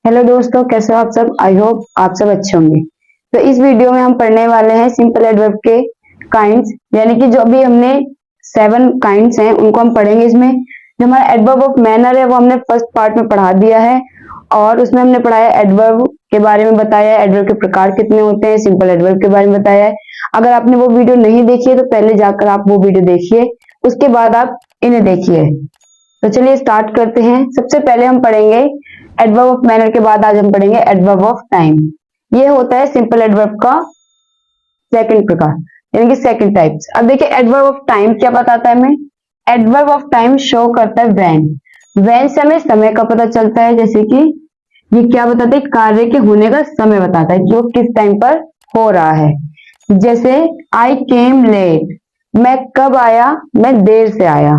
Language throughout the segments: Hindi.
हेलो दोस्तों, कैसे हो आप सब। आई होप आप सब अच्छे होंगे। तो इस वीडियो में हम पढ़ने वाले हैं सिंपल एडवर्ब के काइंड्स, यानी कि जो भी हमने 7 काइंड्स हैं उनको हम पढ़ेंगे। इसमें जो हमारा एडवर्ब ऑफ मैनर है वो हमने फर्स्ट पार्ट में पढ़ा दिया है, और उसमें हमने पढ़ाया एडवर्ब के बारे में, बताया एडवर्ब के प्रकार कितने होते हैं, सिंपल एडवर्ब के बारे में बताया है। अगर आपने वो वीडियो नहीं देखी है तो पहले जाकर आप वो वीडियो देखिए, उसके बाद आप इन्हें देखिए। तो चलिए स्टार्ट करते हैं। सबसे पहले हम पढ़ेंगे एडवर्ब ऑफ मैनर, के बाद आज हम पढ़ेंगे एडवर्ब ऑफ टाइम। ये होता है सिंपल एडवर्ब का सेकंड प्रकार, यानी कि सेकंड टाइप्स। अब देखिए एडवर्ब ऑफ टाइम क्या बताता है हमें। एडवर्ब ऑफ टाइम शो करता है व्हेन से हमें समय का पता चलता है। जैसे कि ये क्या बताता है, कार्य के होने का समय बताता है कि वो किस टाइम पर हो रहा है। जैसे आई केम लेट, मैं कब आया, मैं देर से आया।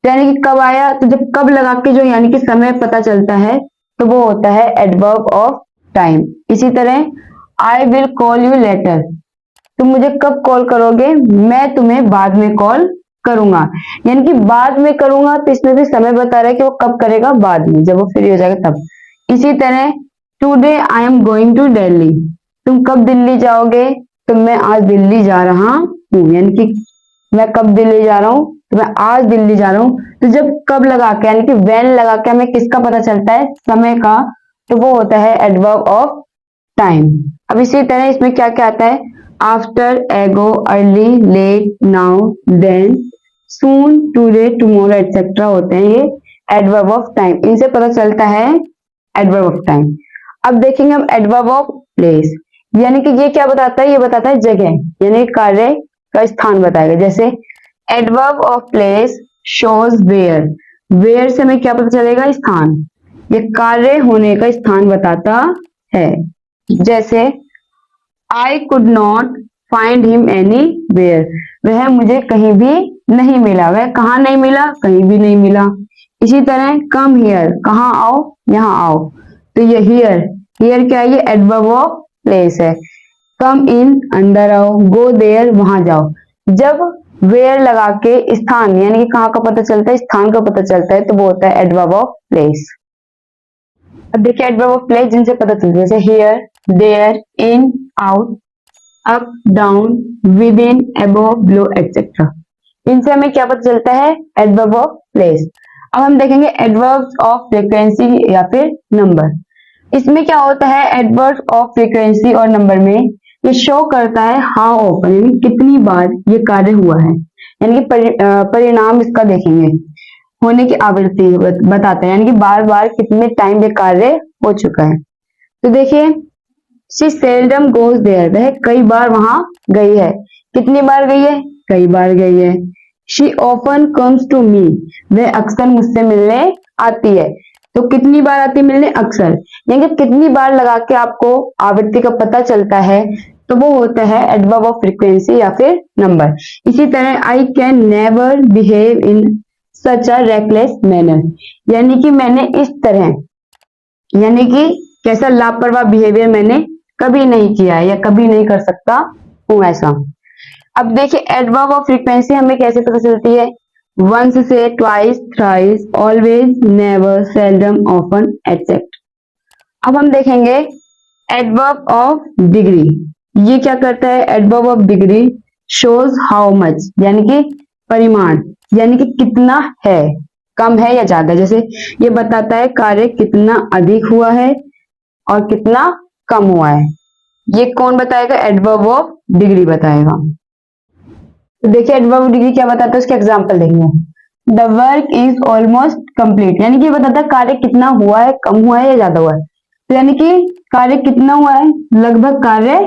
तो यानी कि कब आया, तो जब कब लगा के जो यानी कि समय पता चलता है तो वो होता है एडवर्ब ऑफ टाइम। इसी तरह I will call you later, तुम मुझे कब कॉल करोगे, मैं तुम्हें बाद में कॉल करूंगा। यानी कि बाद में करूंगा, तो इसमें भी समय बता रहा है कि वो कब करेगा, बाद में, जब वो फ्री हो जाएगा तब। इसी तरह today I am going to Delhi, तुम कब दिल्ली जाओगे, तो मैं आज दिल्ली जा रहा हूँ। यानी कि मैं कब दिल्ली जा रहा हूँ, तो मैं आज दिल्ली जा रहा हूँ। तो जब कब लगा के यानी कि व्हेन लगा के हमें किसका पता चलता है, समय का, तो वो होता है एडवर्ब ऑफ टाइम। अब इसी तरह इसमें क्या क्या आता है, आफ्टर, एगो, अर्ली, लेट, नाउ, देन, सून, टुडे, टुमारो एटसेट्रा होते हैं ये एडवर्ब ऑफ टाइम। इनसे पता चलता है एडवर्ब ऑफ टाइम। अब देखेंगे हम एडवर्ब ऑफ प्लेस, यानी कि ये क्या बताता है, ये बताता है जगह, यानी कार्य का स्थान बताएगा। जैसे adverb of place shows where से हमें क्या पता चलेगा, स्थान। ये कार्य होने का स्थान बताता है। जैसे I could not find him anywhere, वह मुझे कहीं भी नहीं मिला। वह कहाँ नहीं मिला, कहीं भी नहीं मिला। इसी तरह कम हियर, कहाँ आओ, यहाँ आओ। तो ये हियर क्या है, ये एडवर्ब ऑफ प्लेस है। कम इन, अंदर आओ। गो देयर, वहां जाओ। जब वेयर लगा के स्थान यानी कि कहाँ का पता चलता है, स्थान का पता चलता है, तो वो होता है एडवर्ब ऑफ प्लेस। अब देखिए एडवर्ब ऑफ प्लेस जिनसे पता चलता है, जैसे here, there, in, out, up, down, within, above, below etcetera. इनसे हमें क्या पता चलता है, एडवर्ब ऑफ प्लेस। अब हम देखेंगे एडवर्ब्स ऑफ फ्रीक्वेंसी या फिर नंबर। इसमें क्या होता है, एडवर्ब ऑफ फ्रीक्वेंसी और नंबर में ये शो करता है हाउ ऑफन, यानी कितनी बार ये कार्य हुआ है। यानी कि परिणाम इसका देखेंगे, होने की आवृत्ति बताता है, यानी कि बार बार कितने टाइम ये कार्य हो चुका है। तो देखिए शी सेल्डम गोज देयर, वह कई बार वहां गई है। कितनी बार गई है, कई बार गई है। She often comes to me, वह अक्सर मुझसे मिलने आती है। तो कितनी बार आती है मिलने, अक्सर। यानी कि कितनी बार लगा के आपको आवृत्ति का पता चलता है, तो वो होता है एडवर्ब ऑफ फ्रीक्वेंसी या फिर नंबर। इसी तरह I can never behave in such a reckless manner, यानी कि मैंने इस तरह, यानी कि कैसा लापरवाह बिहेवियर मैंने कभी नहीं किया है या कभी नहीं कर सकता हूं ऐसा। अब देखिए एडवर्ब ऑफ फ्रीक्वेंसी हमें कैसे पता चलती है, वंस से, twice, thrice, always, never, seldom, often, etcetera. अब हम देखेंगे एडवर्ब ऑफ डिग्री। ये क्या करता है, adverb of degree shows how much, यानी कि परिमाण, यानी कि कितना है, कम है या ज्यादा। जैसे ये बताता है कार्य कितना अधिक हुआ है और कितना कम हुआ है। ये कौन बताएगा, एडवर्ब ऑफ डिग्री बताएगा। तो देखिए एडवर्ब ऑफ डिग्री क्या बताता है, उसके एग्जांपल देखेंगे। The work is almost complete, यानी कि ये बताता है कार्य कितना हुआ है, कम हुआ है या ज्यादा हुआ है। तो यानी कि कार्य कितना हुआ है, लगभग कार्य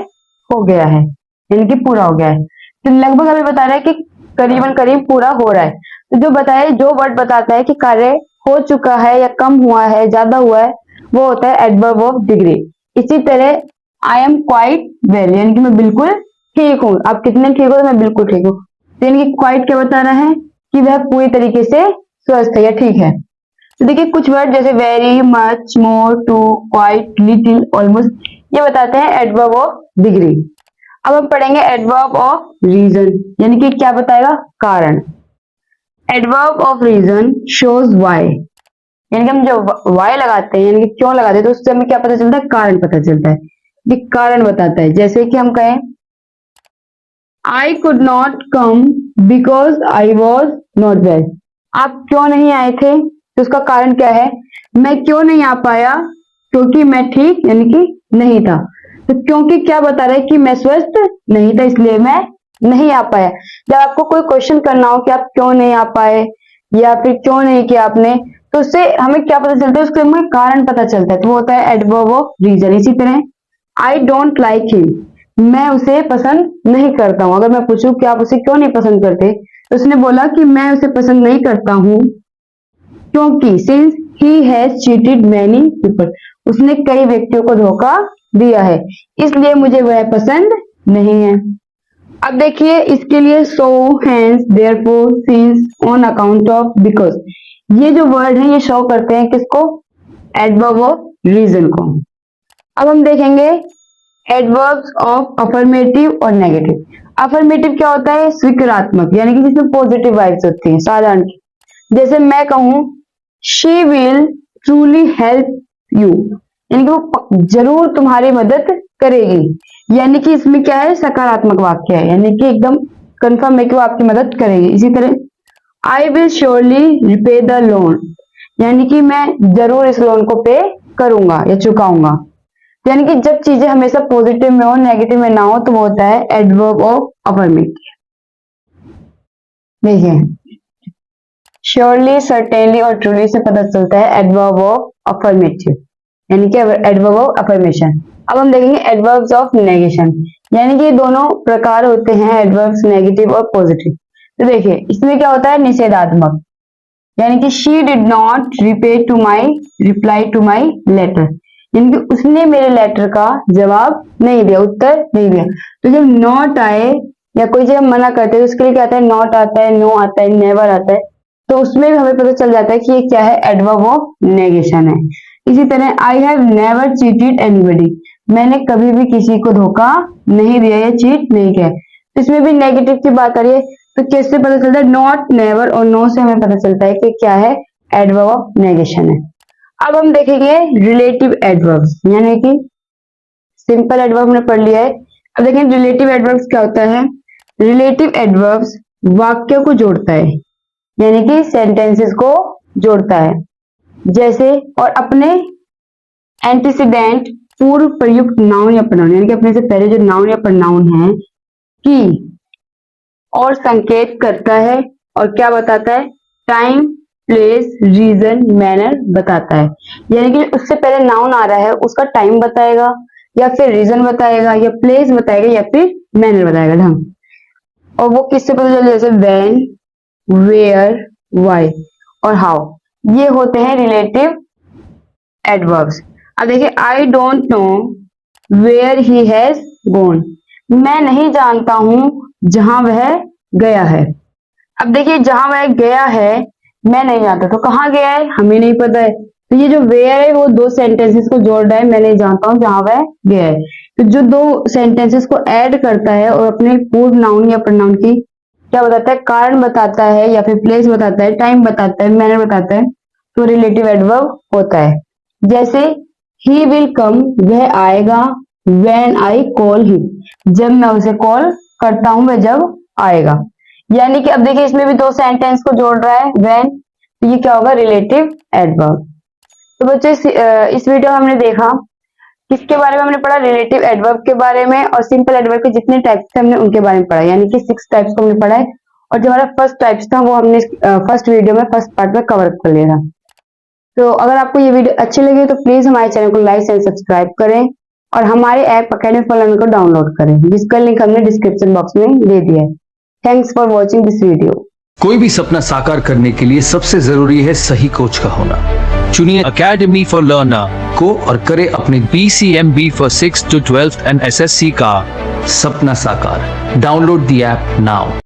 हो गया है, यानी कि पूरा हो गया है। तो लगभग हमें बता रहा है कि करीबन करीब पूरा हो रहा है। तो जो बताए, जो वर्ड बताता है कि कार्य हो चुका है या कम हुआ है, ज्यादा हुआ है, वो होता है एडवर्ब ऑफ डिग्री। इसी तरह आई एम क्वाइट वेल, यानी कि मैं बिल्कुल ठीक हूँ। आप कितने ठीक हो, तो मैं बिल्कुल ठीक हूँ। तो यानी कि क्वाइट क्या बता रहा है कि वह पूरी तरीके से स्वस्थ है या ठीक है। तो देखिए कुछ वर्ड जैसे very, much, more, too, quite, little, almost, ये बताते हैं एडवर्ब ऑफ डिग्री। अब हम पढ़ेंगे एडवर्ब ऑफ रीजन, यानी कि क्या बताएगा, कारण। Adverb of reason shows why, यानी कि हम जब वाई लगाते हैं, यानी कि क्यों लगाते हैं, तो उससे हमें क्या पता चलता है, कारण पता चलता है, ये कारण बताता है। जैसे कि हम कहें आई could not come because I was not well, आप क्यों नहीं आए थे, तो उसका कारण क्या है, मैं क्यों नहीं आ पाया, क्योंकि मैं ठीक यानी कि नहीं था। तो क्योंकि क्या बता रहा है कि मैं स्वस्थ नहीं था, इसलिए मैं नहीं आ पाया। जब आपको कोई क्वेश्चन करना हो कि आप क्यों नहीं आ पाए या फिर क्यों नहीं किया आपने, तो उससे हमें क्या पता चलता है, उसके हमें कारण पता चलता है, तो वो होता है एडवर्ब ऑफ रीजन। इसी तरह आई डोंट लाइक हिम, मैं उसे पसंद नहीं करता हूं। अगर मैं पूछूं कि आप उसे क्यों नहीं पसंद करते, तो उसने बोला कि मैं उसे पसंद नहीं करता हूं क्योंकि since he has cheated many people, उसने कई व्यक्तियों को धोखा दिया है, इसलिए मुझे वह पसंद नहीं है। अब देखिए इसके लिए so, hence, therefore, since, on account of, because, ये जो वर्ड है ये शो करते हैं किसको, एडवर्ब ऑफ रीजन को। अब हम देखेंगे एडवर्ब्स ऑफ अफर्मेटिव और नेगेटिव। अफर्मेटिव क्या होता है, स्वीकारात्मक, यानी कि जिसमें पॉजिटिव वाइब्स होती हैं। साधारण जैसे मैं कहूं she will truly help you, यानी कि वो जरूर तुम्हारी मदद करेगी, यानी कि इसमें क्या है, सकारात्मक वाक्य है, यानी कि एकदम कंफर्म है कि वो आपकी मदद करेगी। इसी तरह I will surely repay the loan, यानी कि मैं जरूर इस लोन को पे करूंगा या चुकाऊंगा। यानी कि जब चीजें हमेशा पॉजिटिव में हो, नेगेटिव में ना हो, तो वो होता है एडवर्ब ऑफ अफर्मेटिव। देखिए श्योरली, सर्टेनली और ट्रूली से पता चलता है एडवर्ब ऑफ अफर्मेटिव, यानी कि एडवर्ब ऑफ अफर्मेशन। अब हम देखेंगे एडवर्ब्स ऑफ नेगेशन, यानी कि दोनों प्रकार होते हैं एडवर्ब्स, नेगेटिव और पॉजिटिव। तो देखिए इसमें क्या होता है, निषेधात्मक, यानी कि she did not reply to my letter, यानी कि उसने मेरे लेटर का जवाब नहीं दिया, उत्तर नहीं दिया। तो जब नॉट आए या कोई जब मना करते हैं तो उसके लिए क्या आता है, नॉट आता है, नो आता है, नेवर आता है, तो उसमें भी हमें पता चल जाता है कि ये क्या है, एडवर्ब ऑफ नेगेशन है। इसी तरह I have never cheated anybody, मैंने कभी भी किसी को धोखा नहीं दिया या चीट नहीं किया। तो इसमें भी नेगेटिव की बात आ रही है, तो कैसे पता चलता है, नॉट, नेवर और नो से हमें पता चलता है कि क्या है, एडवर्ब ऑफ नेगेशन है। अब हम देखेंगे रिलेटिव एडवर्ब्स, यानी कि सिंपल एडवर्ब हमने पढ़ लिया है। अब देखें रिलेटिव एडवर्ब्स क्या होता है। रिलेटिव एडवर्ब्स वाक्य को जोड़ता है, यानी कि सेंटेंसेस को जोड़ता है, जैसे और अपने एंटीसीडेंट पूर्व प्रयुक्त नाउन या प्रोनाउन, यानी कि अपने से पहले जो नाउन या प्रोनाउन है की और संकेत करता है, और क्या बताता है, टाइम, प्लेस, रीजन, मैनर बताता है। यानी कि उससे पहले नाउन आ रहा है उसका टाइम बताएगा, या फिर रीजन बताएगा, या प्लेस बताएगा, या फिर मैनर बताएगा, ढंग। और वो किससे पता चल, जैसे व्हेन, वेयर, व्हाई और हाउ, ये होते हैं रिलेटिव एडवर्ब्स। अब देखिए I don't know where he has gone, मैं नहीं जानता हूं जहां वह गया है। अब देखिए जहां वह गया है मैं नहीं जानता, तो कहाँ गया है हमें नहीं पता है, तो ये जो वेयर है वो दो सेंटेंसेस को जोड़ रहा है, मैं नहीं जानता हूं जहां वह गया है। तो जो दो सेंटेंसेस को ऐड करता है और अपने पूर्व नाउन या प्रोनाउन की क्या बताता है, कारण बताता है, या फिर प्लेस बताता है, टाइम बताता है, मैनर बताता है, तो रिलेटिव एडवर्ब होता है। जैसे ही विल कम, वह आएगा, व्हेन आई कॉल हिम, जब मैं उसे कॉल करता हूं वह जब आएगा। यानी कि अब देखिए इसमें भी दो सेंटेंस को जोड़ रहा है व्हेन, तो ये क्या होगा, रिलेटिव एडवर्ब। तो बच्चों इस वीडियो में हमने देखा किसके बारे में हमने पढ़ा, रिलेटिव एडवर्ब के बारे में, और सिंपल एडवर्ब के जितने टाइप्स थे हमने उनके बारे में पढ़ा, यानी कि 6 टाइप्स को हमने पढ़ा है। और जो हमारा फर्स्ट टाइप्स था वो हमने फर्स्ट वीडियो में फर्स्ट पार्ट में कवर कर लिया था। तो अगर आपको ये वीडियो अच्छी लगी तो प्लीज हमारे चैनल को लाइक एंड सब्सक्राइब करें, और हमारे ऐप अकेडमी फॉर लर्निंग को डाउनलोड करें, जिसका लिंक हमने डिस्क्रिप्शन बॉक्स में दे दिया है। Thanks for watching this video. कोई भी सपना साकार करने के लिए सबसे जरूरी है सही कोच का होना। चुनिए अकेडमी फॉर लर्नर को और करे अपने BCMB for 6 to 12 and SSC का सपना साकार। Download the app now.